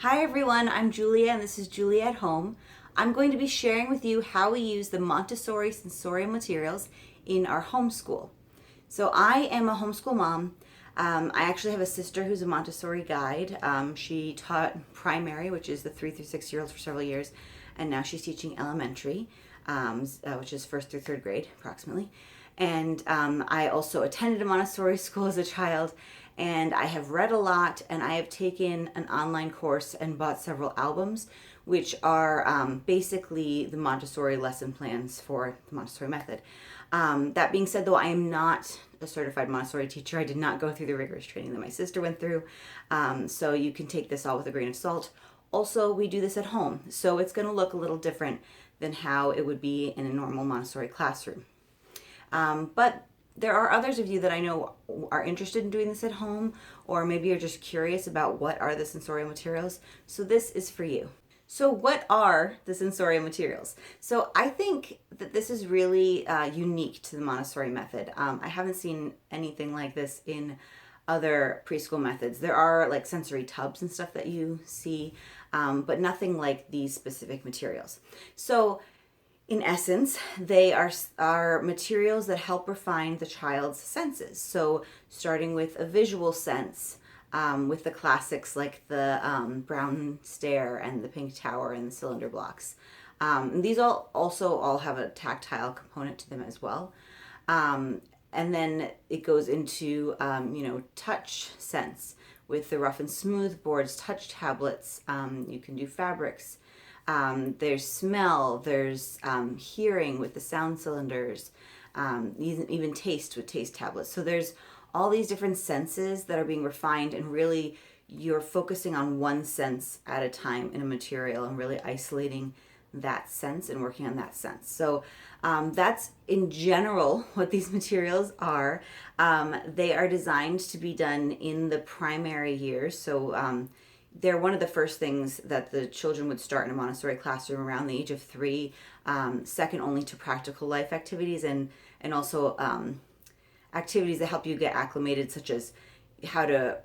Hi everyone, I'm Julia and this is Julia at Home. I'm going to be sharing with you how we use the Montessori Sensorial materials in our homeschool. So I am a homeschool mom. I actually have a sister who's a Montessori guide. She taught primary, which is the 3 through 6 year olds, for several years, and now she's teaching elementary, which is first through third grade approximately. And I also attended a Montessori school as a child, and I have read a lot, and I have taken an online course and bought several albums, which are basically the Montessori lesson plans for the Montessori method. That being said, though, I am not a certified Montessori teacher. I did not go through the rigorous training that my sister went through, so you can take this all with a grain of salt. Also, we do this at home, so it's going to look a little different than how it would be in a normal Montessori classroom. But there are others of you that I know are interested in doing this at home, or maybe you're just curious about what are the sensorial materials. So this is for you. So what are the sensorial materials? So I think that this is really unique to the Montessori method. I haven't seen anything like this in other preschool methods. There are like sensory tubs and stuff that you see, but nothing like these specific materials. So in essence, they are materials that help refine the child's senses. So starting with a visual sense, with the classics like the brown stair and the pink tower and the cylinder blocks. These also all have a tactile component to them as well. And then it goes into, touch sense with the rough and smooth boards, touch tablets. You can do fabrics. There's smell, there's hearing with the sound cylinders, even taste with taste tablets. So there's all these different senses that are being refined, and really you're focusing on one sense at a time in a material and really isolating that sense and working on that sense. So that's in general what these materials are. They are designed to be done in the primary years. So they're one of the first things that the children would start in a Montessori classroom around the age of 3, second only to practical life activities and also activities that help you get acclimated, such as how to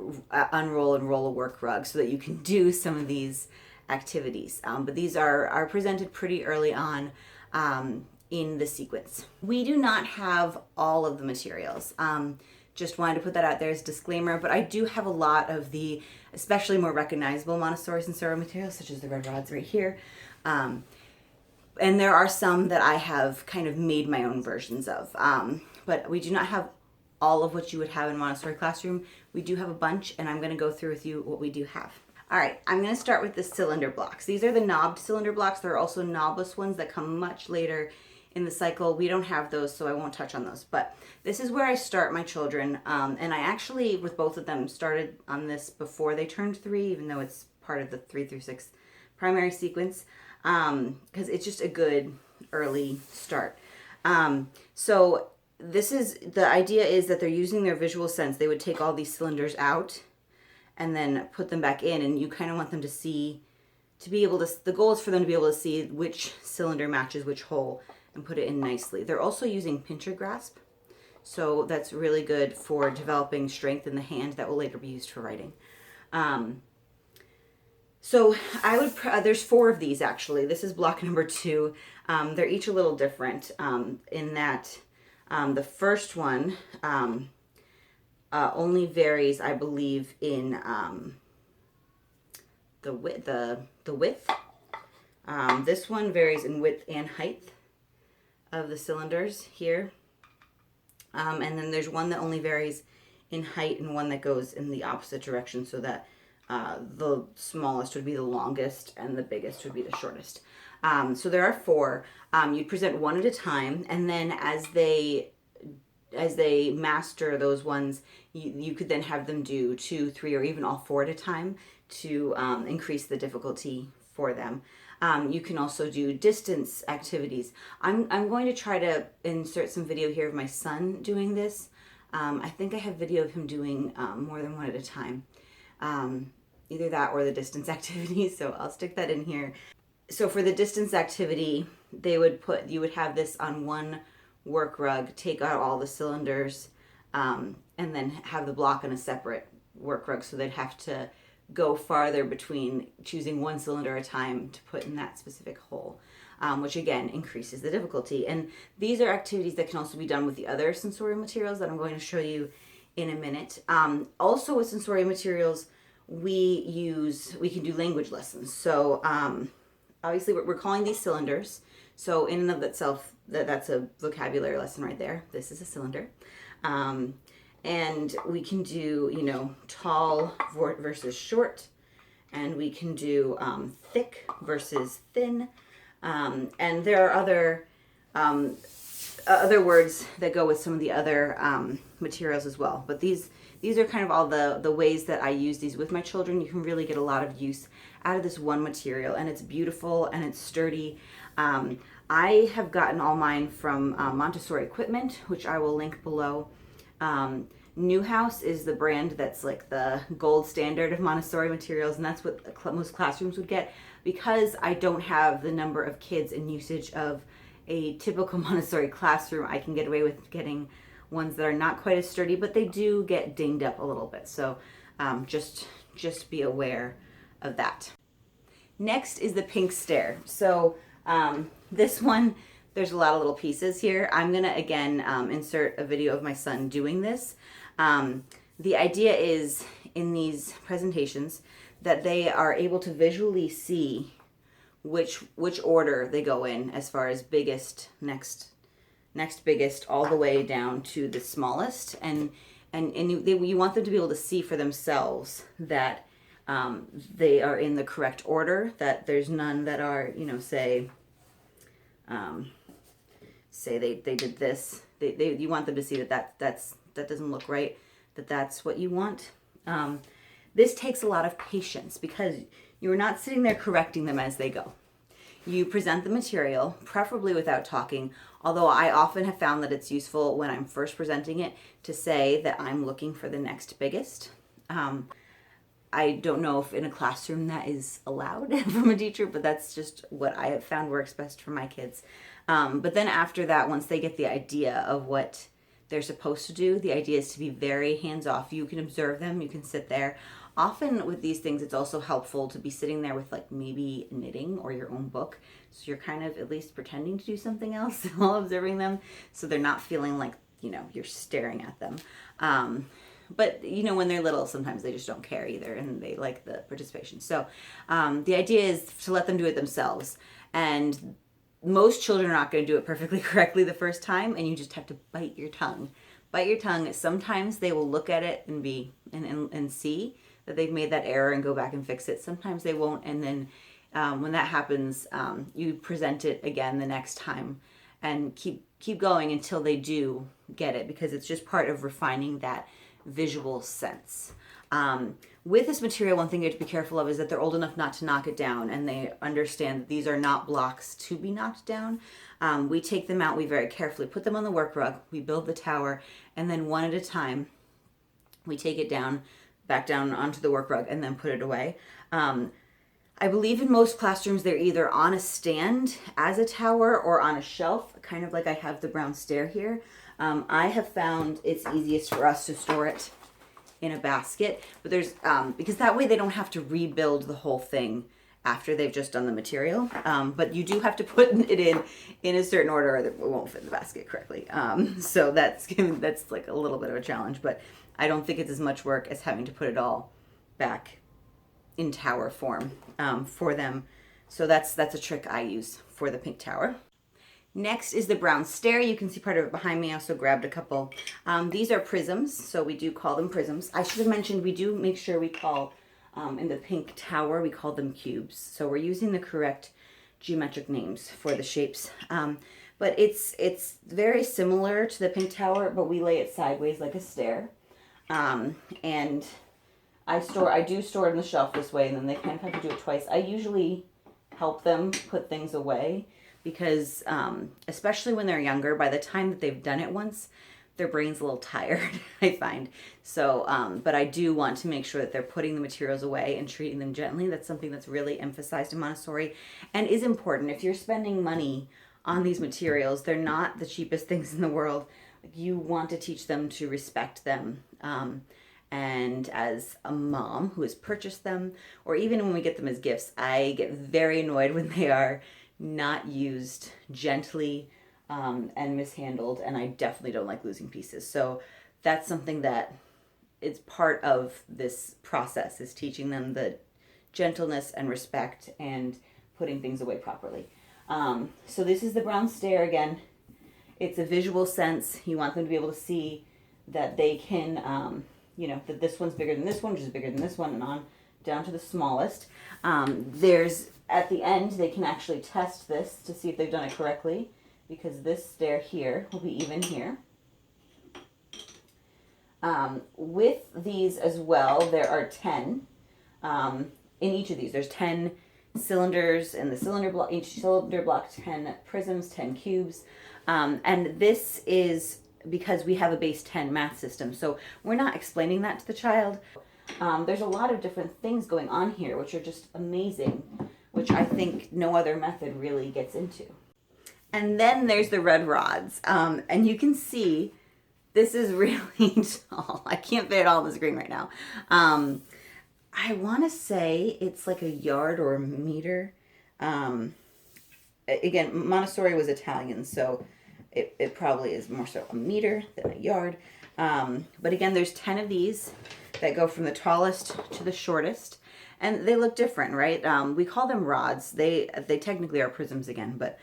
unroll and roll a work rug so that you can do some of these activities. But these are presented pretty early on in the sequence. We do not have all of the materials. Just wanted to put that out there as a disclaimer, but I do have a lot of the especially more recognizable Montessori sensorial materials, such as the red rods right here. And there are some that I have kind of made my own versions of. But we do not have all of what you would have in a Montessori classroom. We do have a bunch, and I'm going to go through with you what we do have. All right, I'm going to start with the cylinder blocks. These are the knobbed cylinder blocks. There are also knobless ones that come much later in the cycle. We don't have those, so I won't touch on those. But this is where I start my children. And I actually, with both of them, started on this before they turned 3, even though it's part of the 3 through 6 primary sequence, because it's just a good early start. So the idea is that they're using their visual sense. They would take all these cylinders out and then put them back in, and you kind of want them the goal is for them to be able to see which cylinder matches which hole and put it in nicely. They're also using pincher grasp, so that's really good for developing strength in the hand that will later be used for writing. So there's 4 of these actually. This is block number 2. They're each a little different in that the first one only varies, I believe, in the width. This one varies in width and height of the cylinders here. And then there's one that only varies in height and one that goes in the opposite direction, so that the smallest would be the longest and the biggest would be the shortest. So there are 4. You present one at a time, and then as they master those ones, you could then have them do 2, 3, or even all 4 at a time to increase the difficulty for them. You can also do distance activities. I'm going to try to insert some video here of my son doing this. I think I have video of him doing more than one at a time. Either that or the distance activities, so I'll stick that in here. So for the distance activity, you would have this on one work rug, take out all the cylinders, and then have the block on a separate work rug, so they'd have to go farther between choosing one cylinder at a time to put in that specific hole, which again increases the difficulty. And these are activities that can also be done with the other sensorial materials that I'm going to show you in a minute. Also with sensorial materials, we can do language lessons. So obviously we're calling these cylinders. So in and of itself, that's a vocabulary lesson right there. This is a cylinder. And we can do, tall versus short, and we can do thick versus thin. And there are other words that go with some of the other materials as well. But these are kind of all the ways that I use these with my children. You can really get a lot of use out of this one material, and it's beautiful and it's sturdy. I have gotten all mine from Montessori Equipment, which I will link below. Newhouse is the brand that's like the gold standard of Montessori materials, and that's what most classrooms would get. Because I don't have the number of kids and usage of a typical Montessori classroom, I can get away with getting ones that are not quite as sturdy, but they do get dinged up a little bit. So just be aware of that. Next is the pink Stair. So this one, there's a lot of little pieces here. I'm gonna again insert a video of my son doing this. The idea is in these presentations that they are able to visually see which order they go in as far as biggest, next biggest, all the way down to the smallest, and you want them to be able to see for themselves that they are in the correct order, that there's none that are, say they did this. You want them to see that doesn't look right, that's what you want. This takes a lot of patience because you're not sitting there correcting them as they go. You present the material, preferably without talking, although I often have found that it's useful when I'm first presenting it to say that I'm looking for the next biggest. I don't know if in a classroom that is allowed from a teacher, but that's just what I have found works best for my kids. But then after that, once they get the idea of what they're supposed to do, the idea is to be very hands-off. You can observe them, you can sit there. Often with these things, it's also helpful to be sitting there with like maybe knitting or your own book. So you're kind of at least pretending to do something else while observing them. So they're not feeling like, you're staring at them. But when they're little, sometimes they just don't care either and they like the participation. So the idea is to let them do it themselves. And most children are not going to do it perfectly correctly the first time, and you just have to bite your tongue. Bite your tongue. Sometimes they will look at it and see that they've made that error and go back and fix it. Sometimes they won't, and then when that happens, you present it again the next time and keep going until they do get it, because it's just part of refining that visual sense. With this material, one thing you have to be careful of is that they're old enough not to knock it down, and they understand that these are not blocks to be knocked down. We take them out, we very carefully put them on the work rug, we build the tower, and then one at a time, we take it down, back down onto the work rug, and then put it away. I believe in most classrooms they're either on a stand as a tower or on a shelf, kind of like I have the brown Stair here. I have found it's easiest for us to store it in a basket, but there's because that way they don't have to rebuild the whole thing after they've just done the material. But you do have to put it in a certain order, or it won't fit in the basket correctly. So that's like a little bit of a challenge, but I don't think it's as much work as having to put it all back in tower form for them. So that's a trick I use for the pink tower. Next is the brown Stair. You can see part of it behind me. I also grabbed a couple. These are prisms, so we do call them prisms. I should have mentioned we do make sure we call, in the pink tower, we call them cubes. So we're using the correct geometric names for the shapes. But it's very similar to the pink tower, but we lay it sideways like a stair. And I do store it on the shelf this way, and then they kind of have to do it twice. I usually help them put things away, because especially when they're younger, by the time that they've done it once, their brain's a little tired, I find. So, but I do want to make sure that they're putting the materials away and treating them gently. That's something that's really emphasized in Montessori and is important. If you're spending money on these materials, they're not the cheapest things in the world. You want to teach them to respect them And as a mom who has purchased them, or even when we get them as gifts, I get very annoyed when they are not used gently and mishandled, and I definitely don't like losing pieces. So that's something that is part of this process, is teaching them the gentleness and respect and putting things away properly. So this is the brown stair again. It's a visual sense. You want them to be able to see that they can, that this one's bigger than this one, which is bigger than this one, and on down to the smallest. There's, at the end, they can actually test this to see if they've done it correctly, because this stair here will be even here. With these as well, there are 10. In each of these, there's 10 cylinders in the cylinder block, each cylinder block 10 prisms, 10 cubes. And this is because we have a base 10 math system. So we're not explaining that to the child. There's a lot of different things going on here, which are just amazing, which I think no other method really gets into. And then there's the red rods. And you can see this is really tall. I can't fit it all on the screen right now. I want to say it's like a yard or a meter. Again, Montessori was Italian, so it probably is more so a meter than a yard. But again, there's 10 of these that go from the tallest to the shortest. And they look different, right? We call them rods. They technically are prisms again, but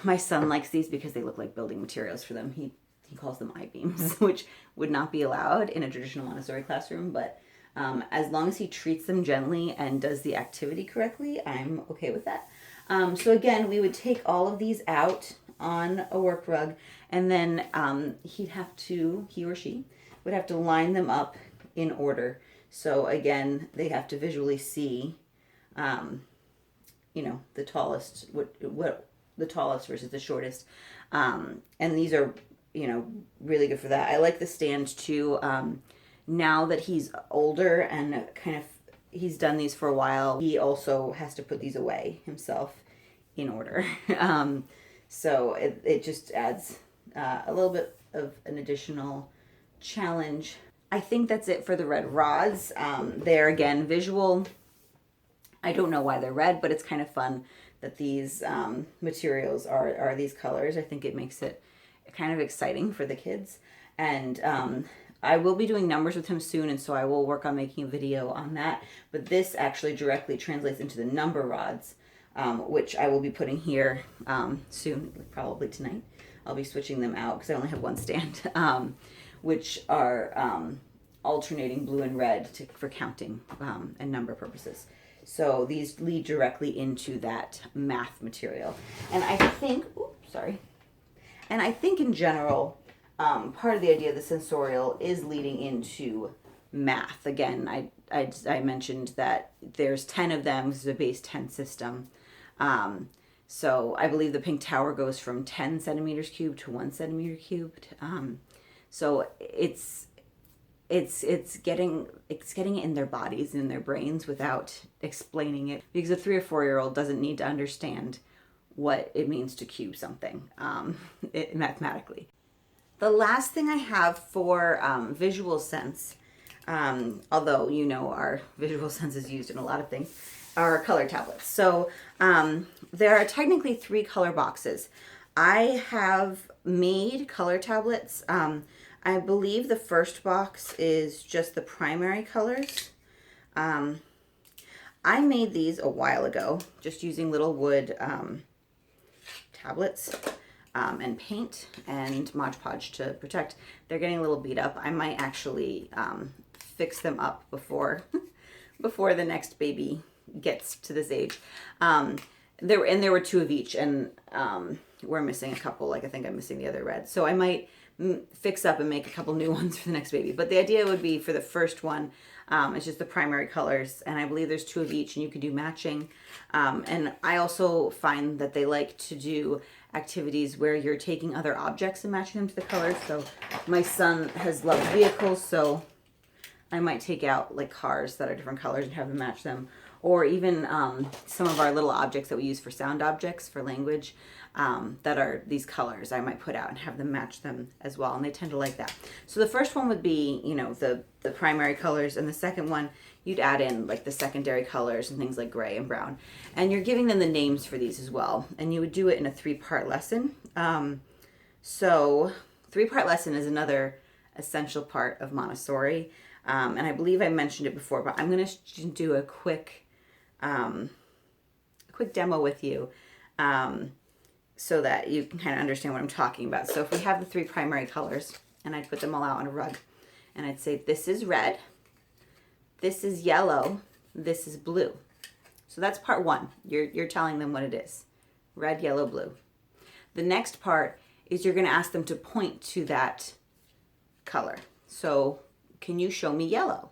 my son likes these because they look like building materials for them. He calls them I-beams, which would not be allowed in a traditional Montessori classroom, but as long as he treats them gently and does the activity correctly, I'm okay with that. So again, we would take all of these out on a work rug, and then he or she would have to line them up in order. So again, they have to visually see, the tallest, what the tallest versus the shortest. And these are, really good for that. I like the stand too. Now that he's older and he's done these for a while, he also has to put these away himself in order. So it just adds a little bit of an additional challenge. I think that's it for the red rods. They're, again, visual. I don't know why they're red, but it's kind of fun that these materials are these colors. I think it makes it kind of exciting for the kids. And I will be doing numbers with him soon, and so I will work on making a video on that. But this actually directly translates into the number rods, which I will be putting here soon, probably tonight. I'll be switching them out because I only have one stand, which are alternating blue and red for counting and number purposes. So these lead directly into that math material. And I think, in general, part of the idea of the sensorial is leading into math. Again, I mentioned that there's 10 of them. This is a base 10 system. So I believe the pink tower goes from 10 centimeters cubed to 1 centimeter cubed. So it's getting it in their bodies and in their brains without explaining it, because a 3 or 4-year-old doesn't need to understand what it means to cube something mathematically. The last thing I have for visual sense, although our visual sense is used in a lot of things, are color tablets. So there are technically 3 color boxes. I have made color tablets. I believe the first box is just the primary colors. I made these a while ago, just using little wood tablets and paint and Mod Podge to protect. They're getting a little beat up. I might actually fix them up before the next baby gets to this age. There were 2 of each, and we're missing a couple. Like, I think I'm missing the other red. So I might fix up and make a couple new ones for the next baby. But the idea would be for the first one, it's just the primary colors, and I believe there's 2 of each, and you could do matching. And I also find that they like to do activities where you're taking other objects and matching them to the colors. So my son has loved vehicles, so I might take out like cars that are different colors and have them match them. Or even some of our little objects that we use for sound objects for language that are these colors I might put out and have them match them as well. And they tend to like that. So the first one would be, you know, the primary colors. And the second one, you'd add in like the secondary colors and things like gray and brown. And you're giving them the names for these as well. And you would do it in a 3-part lesson. So 3-part lesson is another essential part of Montessori. And I believe I mentioned it before, but I'm going to do a quick demo with you so that you can kind of understand what I'm talking about. So if we have the 3 primary colors, and I'd put them all out on a rug, and I'd say, this is red, this is yellow, this is blue. So that's part 1. You're telling them what it is. Red, yellow, blue. The next part is you're going to ask them to point to that color. So can you show me yellow?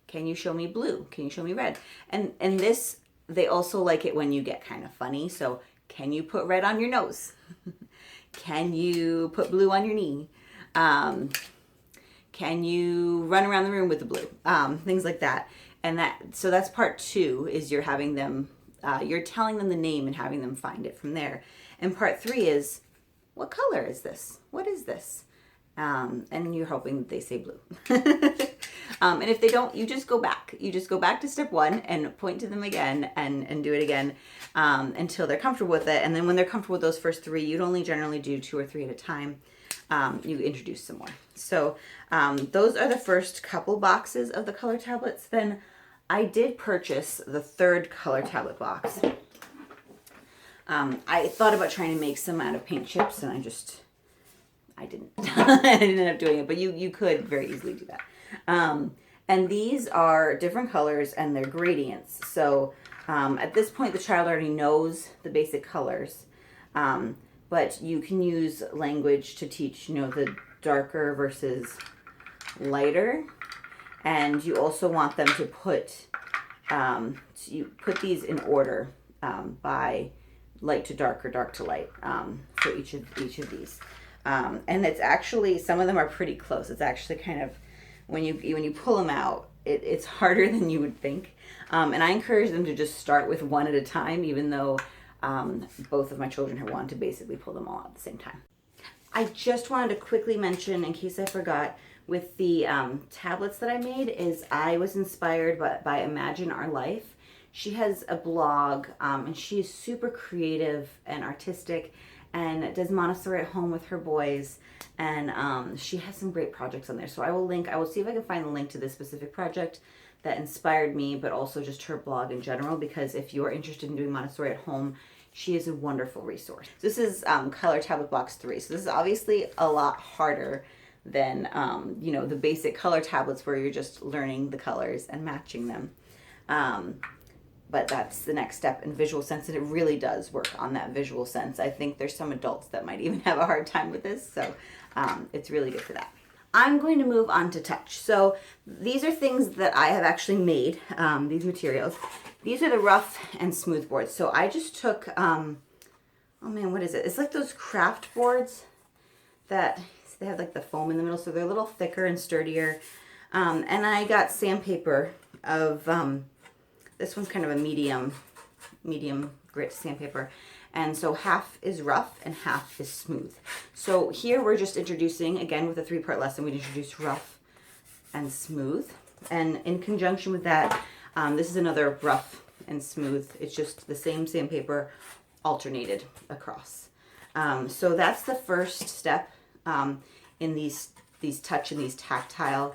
Can you show me blue? Can you show me red? And this, they also like it when you get kind of funny. So can you put red on your nose? Can you put blue on your knee? Can you run around the room with the blue? Things like that. And so that's part 2, is you're having them, you're telling them the name and having them find it from there. And part 3 is, what color is this? What is this? And you're hoping that they say blue. And if they don't, you just go back. You just go back to step 1 and point to them again and do it again until they're comfortable with it. And then when they're comfortable with those first 3, you'd only generally do 2 or 3 at a time. You introduce some more. So those are the first couple boxes of the color tablets. Then I did purchase the 3rd color tablet box. I thought about trying to make some out of paint chips, and I didn't. I didn't end up doing it, but you could very easily do that. And these are different colors and they're gradients. So at this point, the child already knows the basic colors, but you can use language to teach, you know, the darker versus lighter. And you also want them to put, you put these in order by light to dark or dark to light for each of these. And it's actually, some of them are pretty close. It's actually kind of, when you pull them out, it's harder than you would think. And I encourage them to just start with 1 at a time, even though both of my children have wanted to basically pull them all out at the same time. I just wanted to quickly mention, in case I forgot, with the tablets that I made, is I was inspired by Imagine Our Life. She has a blog, and she is super creative and artistic, and does Montessori at home with her boys, and she has some great projects on there. So I will see if I can find the link to this specific project that inspired me, but also just her blog in general, because if you're interested in doing Montessori at home, she is a wonderful resource. This is color tablet box 3. So this is obviously a lot harder than you know, the basic color tablets where you're just learning the colors and matching them. But that's the next step in visual sense, and it really does work on that visual sense. I think there's some adults that might even have a hard time with this, so it's really good for that. I'm going to move on to touch. So these are things that I have actually made, these materials. These are the rough and smooth boards. So I just took, oh man, what is it? It's like those craft boards that, they have like the foam in the middle, so they're a little thicker and sturdier. And I got sandpaper of, this one's kind of a medium grit sandpaper. And so half is rough and half is smooth. So here we're just introducing, again with a 3-part lesson, we'd introduce rough and smooth. And in conjunction with that, this is another rough and smooth. It's just the same sandpaper alternated across. So that's the first step in these touch and these tactile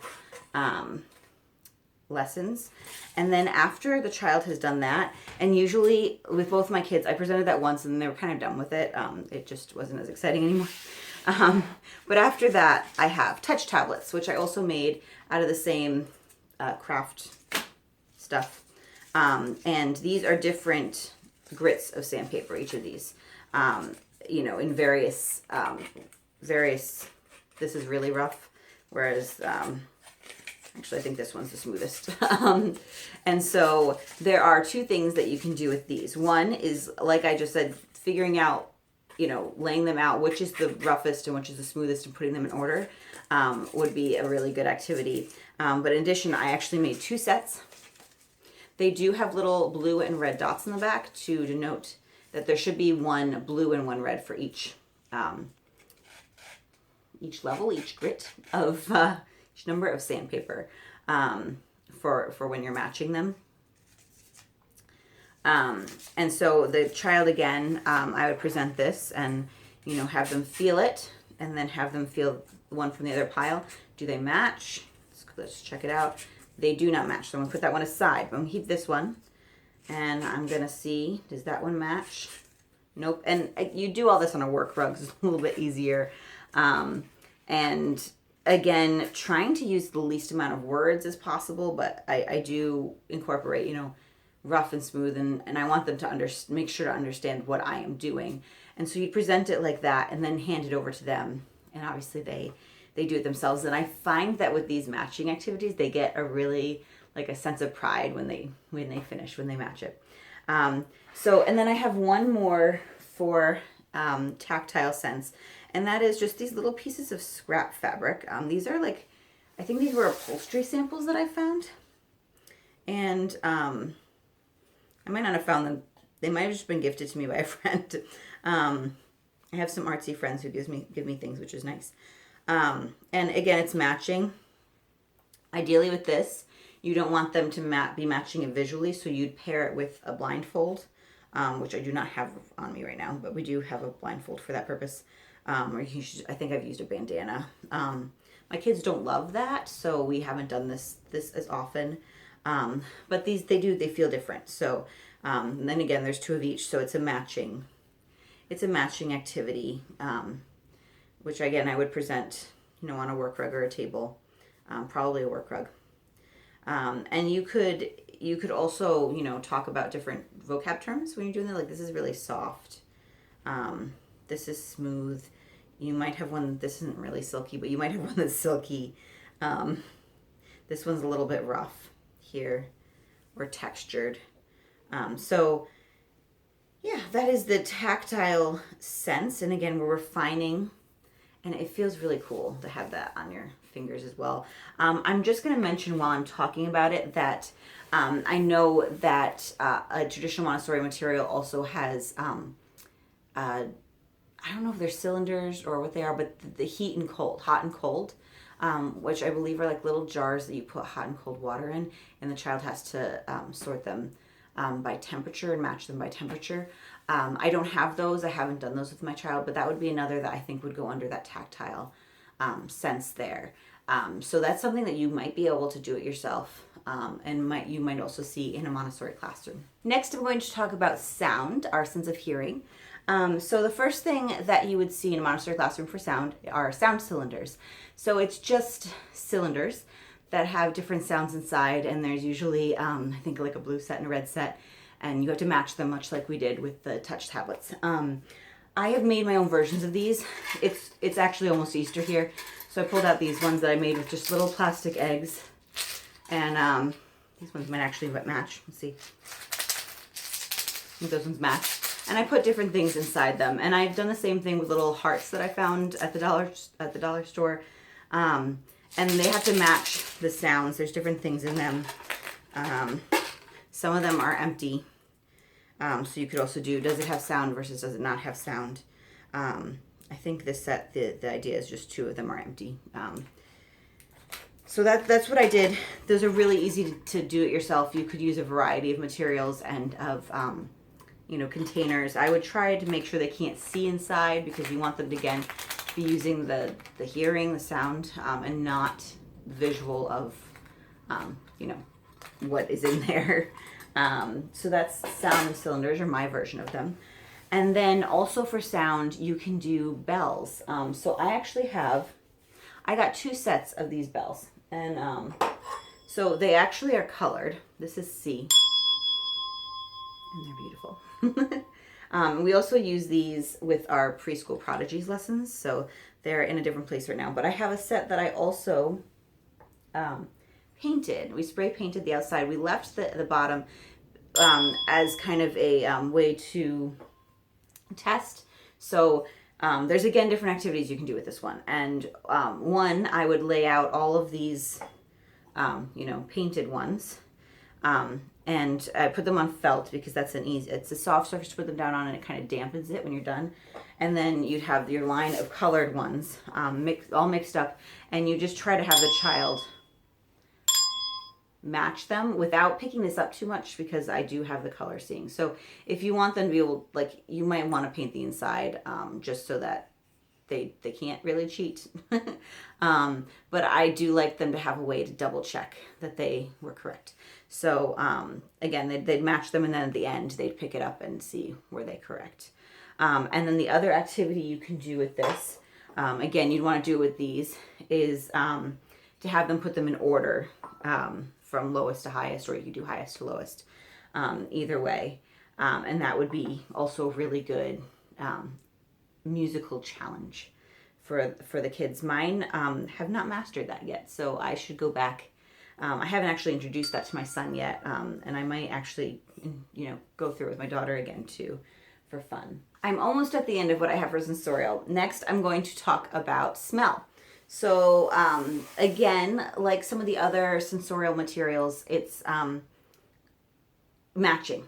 lessons. And then after the child has done that, and usually with both my kids, I presented that once and they were kind of done with it. It just wasn't as exciting anymore. But after that, I have touch tablets, which I also made out of the same craft stuff. And these are different grits of sandpaper, each of these, you know, in various, this is really rough, whereas, actually, I think this one's the smoothest. And so there are 2 things that you can do with these. One is, like I just said, figuring out, laying them out, which is the roughest and which is the smoothest, and putting them in order would be a really good activity. But in addition, I actually made 2 sets. They do have little blue and red dots in the back to denote that there should be 1 blue and 1 red for each level, each grit of each number of sandpaper for when you're matching them. And so the child, again, I would present this and, have them feel it, and then have them feel one from the other pile. Do they match? Let's check it out. They do not match. So I'm going to put that one aside. I'm going to keep this one, and I'm going to see, does that one match? Nope. And you do all this on a work rug, so it's a little bit easier. And again, trying to use the least amount of words as possible, but I do incorporate, rough and smooth, and I want them to make sure to understand what I am doing. And so you present it like that and then hand it over to them. And obviously they do it themselves. And I find that with these matching activities, they get a really a sense of pride when they finish, when they match it. And then I have one more for tactile sense, and that is just these little pieces of scrap fabric. These are I think these were upholstery samples that I found. And I might not have found them. They might have just been gifted to me by a friend. I have some artsy friends who give me things, which is nice. And again, it's matching. Ideally with this, you don't want them to be matching it visually, so you'd pair it with a blindfold, which I do not have on me right now, but we do have a blindfold for that purpose. I think I've used a bandana. My kids don't love that, so we haven't done this as often. But they feel different. So then again, there's 2 of each, so it's a matching activity, which again I would present, on a work rug or a table, probably a work rug. And you could also, talk about different vocab terms when you're doing that. This is really soft. This is smooth. You might have one, this isn't really silky, but you might have one that's silky. This one's a little bit rough here, or textured. So yeah, that is the tactile sense. And again, we're refining, and it feels really cool to have that on your fingers as well. I'm just going to mention while I'm talking about it that I know that a traditional Montessori material also has, I don't know if they're cylinders or what they are, but the hot and cold, which I believe are little jars that you put hot and cold water in, and the child has to sort them by temperature and match them by temperature. I don't have those. I haven't done those with my child, but that would be another that I think would go under that tactile sense there. So that's something that you might be able to do it yourself, and you might also see in a Montessori classroom. Next, I'm going to talk about sound, our sense of hearing. So the first thing that you would see in a Montessori classroom for sound are sound cylinders. So it's just cylinders that have different sounds inside, and there's usually, I think a blue set and a red set, and you have to match them much like we did with the touch tablets. I have made my own versions of these. It's actually almost Easter here, so I pulled out these ones that I made with just little plastic eggs, and these ones might actually match. Let's see. I think those ones match. And I put different things inside them, and I've done the same thing with little hearts that I found at the dollar store. And they have to match the sounds. There's different things in them. Some of them are empty. So you could also do, does it have sound versus does it not have sound? I think this set, the idea is just 2 of them are empty. So that's what I did. Those are really easy to do it yourself. You could use a variety of materials and of, containers. I would try to make sure they can't see inside, because you want them to, again, be using the hearing, the sound, and not visual of, what is in there. So that's sound cylinders, or my version of them. And then also for sound, you can do bells. So I got 2 sets of these bells. And so they actually are colored. This is C. And they're beautiful. We also use these with our preschool prodigies lessons, so they're in a different place right now. But I have a set that I also painted. We spray painted the outside. We left the bottom as kind of a way to test So there's again different activities you can do with this one. And one, I would lay out all of these, painted ones. And I put them on felt because that's it's a soft surface to put them down on, and it kind of dampens it when you're done. And then you'd have your line of colored ones, all mixed up, and you just try to have the child match them without picking this up too much because I do have the color seeing. So if you want them to be able, like, you might want to paint the inside just so that they can't really cheat. But I do like them to have a way to double check that they were correct. So again, they'd match them, and then at the end they'd pick it up and see were they correct. And then the other activity you can do with this, again, you'd want to do with these, is to have them put them in order from lowest to highest, or you could do highest to lowest, either way. And that would be also a really good musical challenge for the kids. Mine have not mastered that yet, so I should go back. I haven't actually introduced that to my son yet, and I might actually, go through it with my daughter again too, for fun. I'm almost at the end of what I have for sensorial. Next, I'm going to talk about smell. So again, like some of the other sensorial materials, it's matching.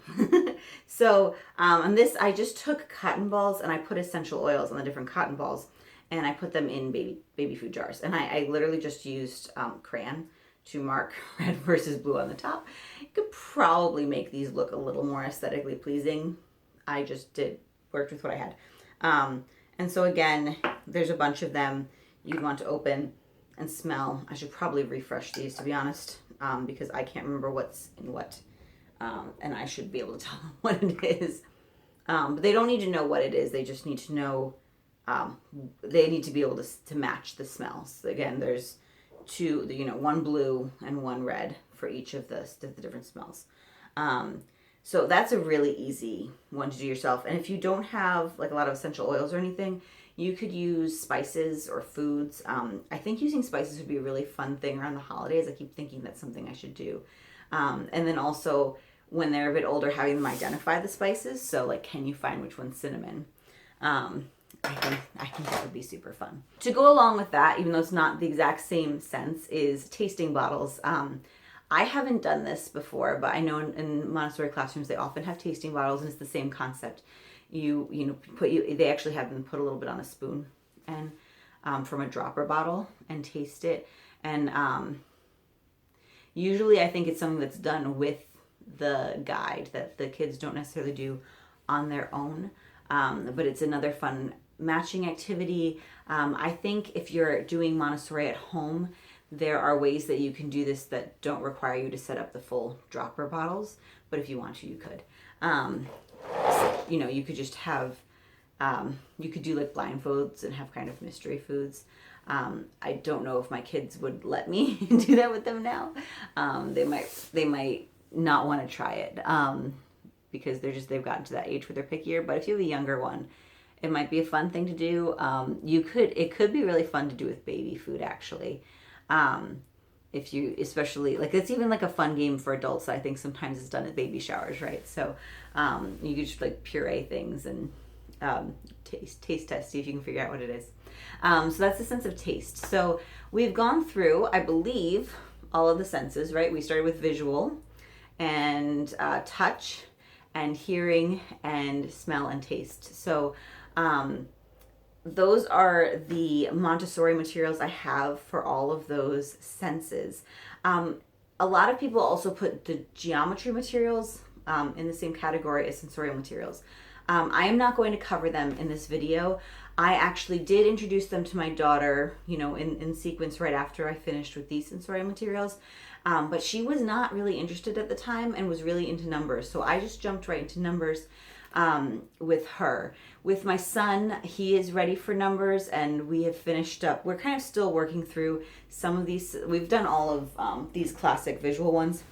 So on this, I just took cotton balls and I put essential oils on the different cotton balls, and I put them in baby food jars. And I literally just used crayon to mark red versus blue on the top. You could probably make these look a little more aesthetically pleasing. I just worked with what I had. And so again, there's a bunch of them you'd want to open and smell. I should probably refresh these, to be honest, because I can't remember what's in what. And I should be able to tell them what it is. But they don't need to know what it is. They just need to know, they need to be able to match the smells. Again, there's two, one blue and one red for each of the different smells. So that's a really easy one to do yourself. And if you don't have like a lot of essential oils or anything, you could use spices or foods. I think using spices would be a really fun thing around the holidays. I keep thinking that's something I should do. And then also, when they're a bit older, having them identify the spices. So like, can you find which one's cinnamon? I think that would be super fun. To go along with that, even though it's not the exact same sense, is tasting bottles. I haven't done this before, but I know in Montessori classrooms, they often have tasting bottles, and it's the same concept. They actually have them put a little bit on a spoon and from a dropper bottle and taste it. And usually I think it's something that's done with the guide that the kids don't necessarily do on their own. But it's another fun matching activity. I think if you're doing Montessori at home, there are ways that you can do this that don't require you to set up the full dropper bottles, but if you want to, you could. You could just have, you could do like blindfolds and have kind of mystery foods. I don't know if my kids would let me do that with them now. They might not want to try it because they've gotten to that age where they're pickier. But if you have a younger one, it might be a fun thing to do. It could be really fun to do with baby food, actually. If you, especially, like, it's even like a fun game for adults. I think sometimes it's done at baby showers, right? So you could just like puree things and taste test, see if you can figure out what it is. So that's the sense of taste. So we've gone through, I believe, all of the senses, right? We started with visual and touch and hearing and smell and taste. So those are the Montessori materials I have for all of those senses. A lot of people also put the geometry materials in the same category as sensorial materials. I am not going to cover them in this video. I actually did introduce them to my daughter, in sequence right after I finished with these sensorial materials. But she was not really interested at the time and was really into numbers. So I just jumped right into numbers with her. With my son, he is ready for numbers, and we have finished up. We're kind of still working through some of these. We've done all of these classic visual ones.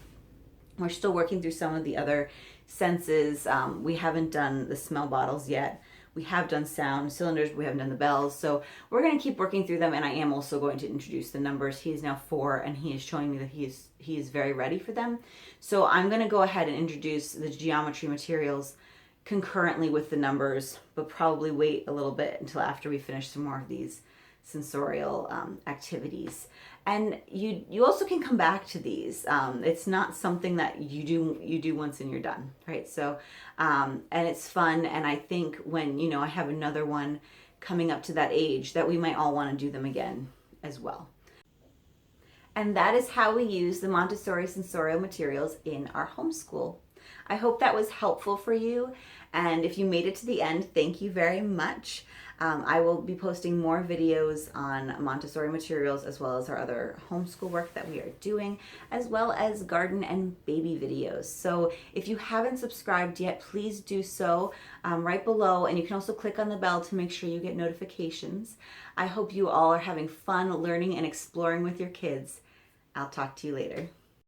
We're still working through some of the other senses. We haven't done the smell bottles yet. We have done sound cylinders, but we haven't done the bells. So we're going to keep working through them, and I am also going to introduce the numbers. He is now 4, and he is showing me that he is very ready for them. So I'm going to go ahead and introduce the geometry materials concurrently with the numbers, but probably wait a little bit until after we finish some more of these sensorial activities. And you also can come back to these. It's not something that you do once and you're done, right? So and it's fun, and I think when I have another one coming up to that age, that we might all want to do them again as well. And that is how we use the Montessori sensorial materials in our homeschool. I hope that was helpful for you, and if you made it to the end, thank you very much. I will be posting more videos on Montessori materials, as well as our other homeschool work that we are doing, as well as garden and baby videos. So if you haven't subscribed yet, please do so right below, and you can also click on the bell to make sure you get notifications. I hope you all are having fun learning and exploring with your kids. I'll talk to you later.